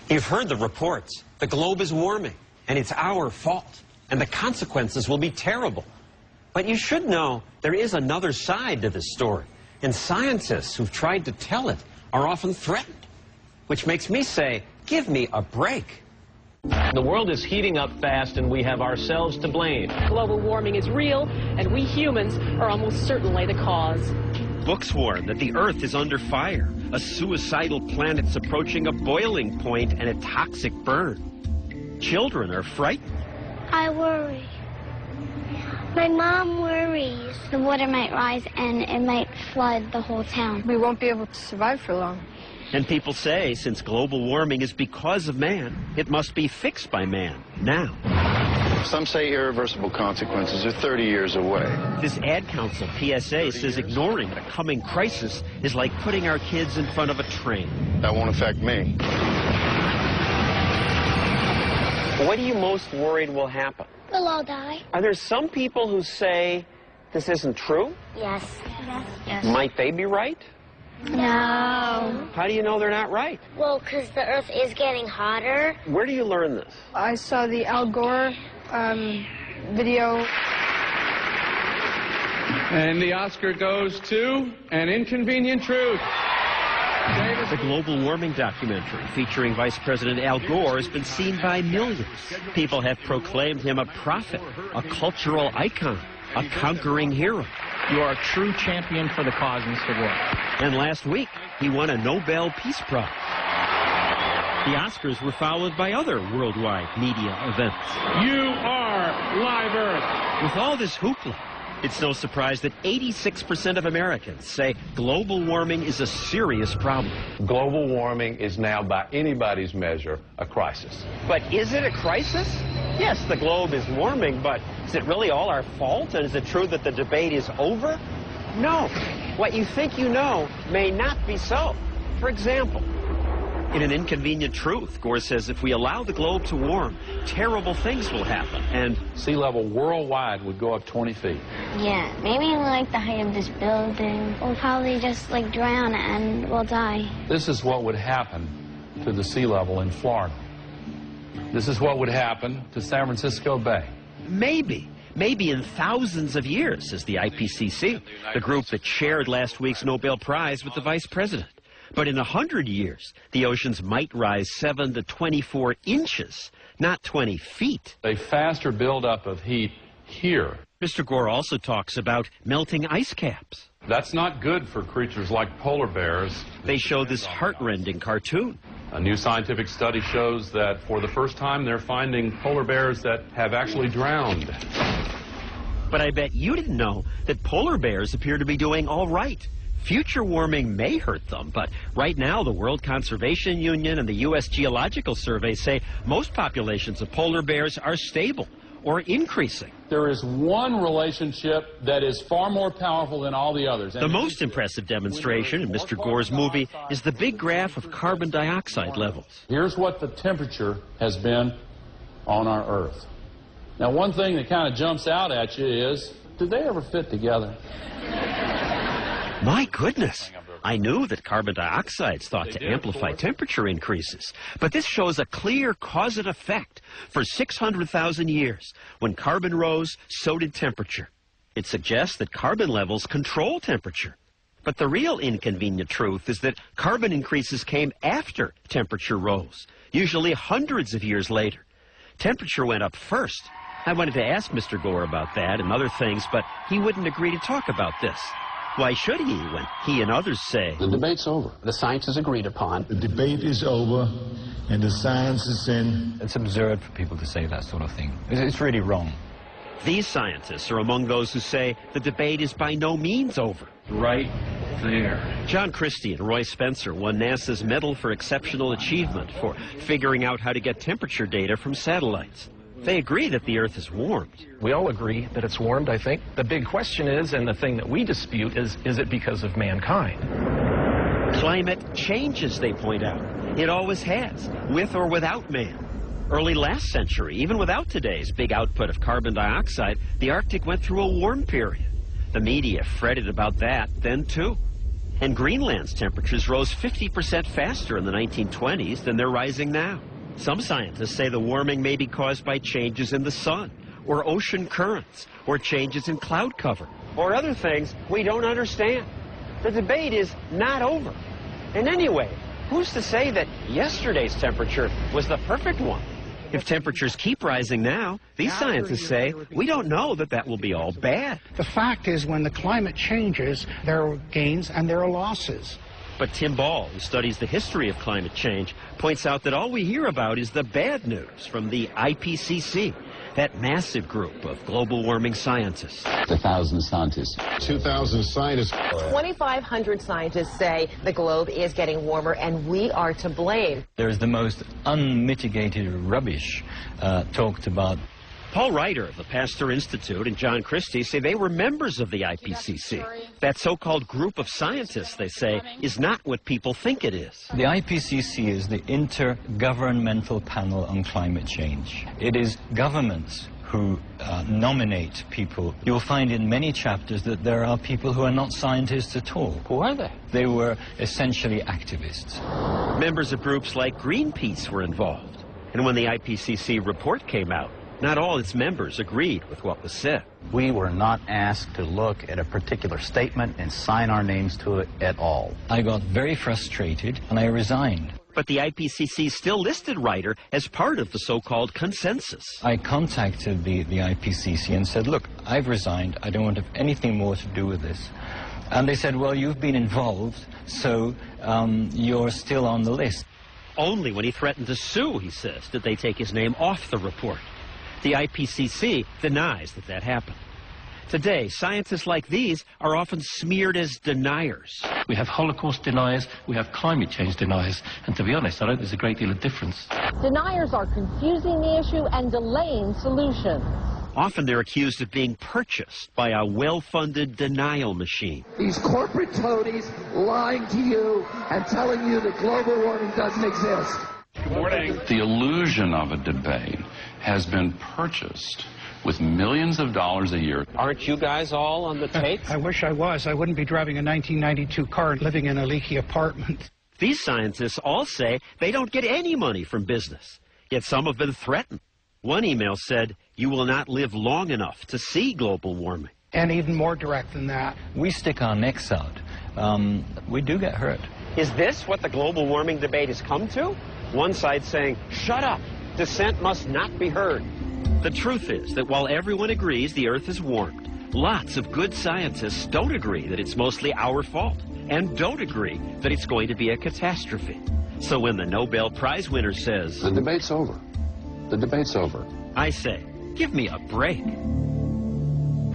You've heard the reports. The globe is warming, and it's our fault, and the consequences will be terrible. But you should know there is another side to this story, and scientists who've tried to tell it are often threatened, which makes me say, give me a break. The world is heating up fast, and we have ourselves to blame. Global warming is real, and we humans are almost certainly the cause. Books warn that the Earth is under fire. A suicidal planet's approaching a boiling point and a toxic burn. Children are frightened. I worry. My mom worries. The water might rise and it might flood the whole town. We won't be able to survive for long. And people say, since global warming is because of man, it must be fixed by man, now. Some say irreversible consequences are 30 years away. This Ad Council PSA says ignoring the coming crisis is like putting our kids in front of a train. That won't affect me. What are you most worried will happen? We'll all die. Are there some people who say this isn't true? Yes. Yes. Might they be right? No. How do you know they're not right? Well, because the Earth is getting hotter. Where do you learn this? I saw the Al Gore video. And the Oscar goes to An Inconvenient Truth. The global warming documentary featuring Vice President Al Gore has been seen by millions. People have proclaimed him a prophet, a cultural icon, a conquering hero. You are a true champion for the cause, Mr. Gore. And last week, he won a Nobel Peace Prize. The Oscars were followed by other worldwide media events. You are Live Earth. With all this hoopla, it's no surprise that 86% of Americans say global warming is a serious problem. Global warming is now, by anybody's measure, a crisis. But is it a crisis? Yes, the globe is warming, but is it really all our fault? And is it true that the debate is over? No. What you think you know may not be so. For example, in An Inconvenient Truth, Gore says if we allow the globe to warm, terrible things will happen, and Sea level worldwide would go up 20 feet. Yeah, maybe like the height of this building. We'll probably just like drown and we'll die. This is what would happen to the sea level in Florida. This is what would happen to San Francisco Bay. maybe in thousands of years, says the IPCC, the group that shared last week's Nobel Prize with the Vice President. But in 100 years, the oceans might rise 7 to 24 inches, not 20 feet. A faster buildup of heat here. Mr. Gore also talks about melting ice caps. That's not good for creatures like polar bears. They show this heart-rending cartoon. A new scientific study shows that for the first time they're finding polar bears that have actually drowned. But I bet you didn't know that polar bears appear to be doing all right. Future warming may hurt them, but right now the World Conservation Union and the U.S. Geological Survey say most populations of polar bears are stable or increasing. There is one relationship that is far more powerful than all the others. The most impressive demonstration in Mr. Gore's movie is the big graph of carbon dioxide levels. Here's what the temperature has been on our Earth. Now, one thing that kind of jumps out at you is, did they ever fit together? My goodness, I knew that carbon dioxide's thought to amplify temperature increases, but this shows a clear cause and effect. For 600,000 years, when carbon rose, so did temperature. It suggests that carbon levels control temperature. But the real inconvenient truth is that carbon increases came after temperature rose, usually hundreds of years later. Temperature went up first. I wanted to ask Mr. Gore about that and other things, but he wouldn't agree to talk about this. Why should he when he and others say The debate's over. The science is agreed upon. The debate is over and the science is in? It's absurd for people to say that sort of thing. It's really wrong. These scientists are among those who say the debate is by no means over. Right there. John Christie and Roy Spencer won NASA's Medal for Exceptional Achievement for figuring out how to get temperature data from satellites. They agree that the Earth is warmed. We all agree that it's warmed, I think. The big question is, and the thing that we dispute, is it because of mankind? Climate changes, they point out. It always has, with or without man. Early last century, even without today's big output of carbon dioxide, the Arctic went through a warm period. The media fretted about that then, too. And Greenland's temperatures rose 50% faster in the 1920s than they're rising now. Some scientists say the warming may be caused by changes in the sun, or ocean currents, or changes in cloud cover, or other things we don't understand. The debate is not over. And anyway, who's to say that yesterday's temperature was the perfect one? If temperatures keep rising now, these scientists say we don't know that that will be all bad. The fact is, when the climate changes, there are gains and there are losses. But Tim Ball, who studies the history of climate change, points out that all we hear about is the bad news from the IPCC, that massive group of global warming scientists. 1,000 scientists. 2,000 scientists. 2,500 scientists say the globe is getting warmer and we are to blame. There's the most unmitigated rubbish talked about. Paul Ryder of the Pasteur Institute and John Christie say they were members of the IPCC. That so-called group of scientists, they say, is not what people think it is. The IPCC is the Intergovernmental Panel on Climate Change. It is governments who nominate people. You'll find in many chapters that there are people who are not scientists at all. Who are they? They were essentially activists. Members of groups like Greenpeace were involved. And when the IPCC report came out, not all its members agreed with what was said. We were not asked to look at a particular statement and sign our names to it at all. I got very frustrated and I resigned. But the IPCC still listed Ryder as part of the so-called consensus. I contacted the IPCC and said, look, I've resigned. I don't want to have anything more to do with this. And they said, well, you've been involved, so you're still on the list. Only when he threatened to sue, he says, did they take his name off the report. The IPCC denies that that happened. Today, scientists like these are often smeared as deniers. We have Holocaust deniers, we have climate change deniers, and to be honest, I don't think there's a great deal of difference. Deniers are confusing the issue and delaying solutions. Often they're accused of being purchased by a well-funded denial machine. These corporate toadies lying to you and telling you that global warming doesn't exist. Good morning. The illusion of a debate has been purchased with millions of dollars a year. Aren't you guys all on the tape? I wish I was. I wouldn't be driving a 1992 car and living in a leaky apartment. These scientists all say they don't get any money from business, yet some have been threatened. One email said, you will not live long enough to see global warming. And even more direct than that. We stick our necks out. We do get hurt. Is this what the global warming debate has come to? One side saying, shut up, dissent must not be heard. The truth is that while everyone agrees the Earth is warmed, lots of good scientists don't agree that it's mostly our fault, and don't agree that it's going to be a catastrophe. So when the Nobel Prize winner says, the debate's over. The debate's over. I say, give me a break.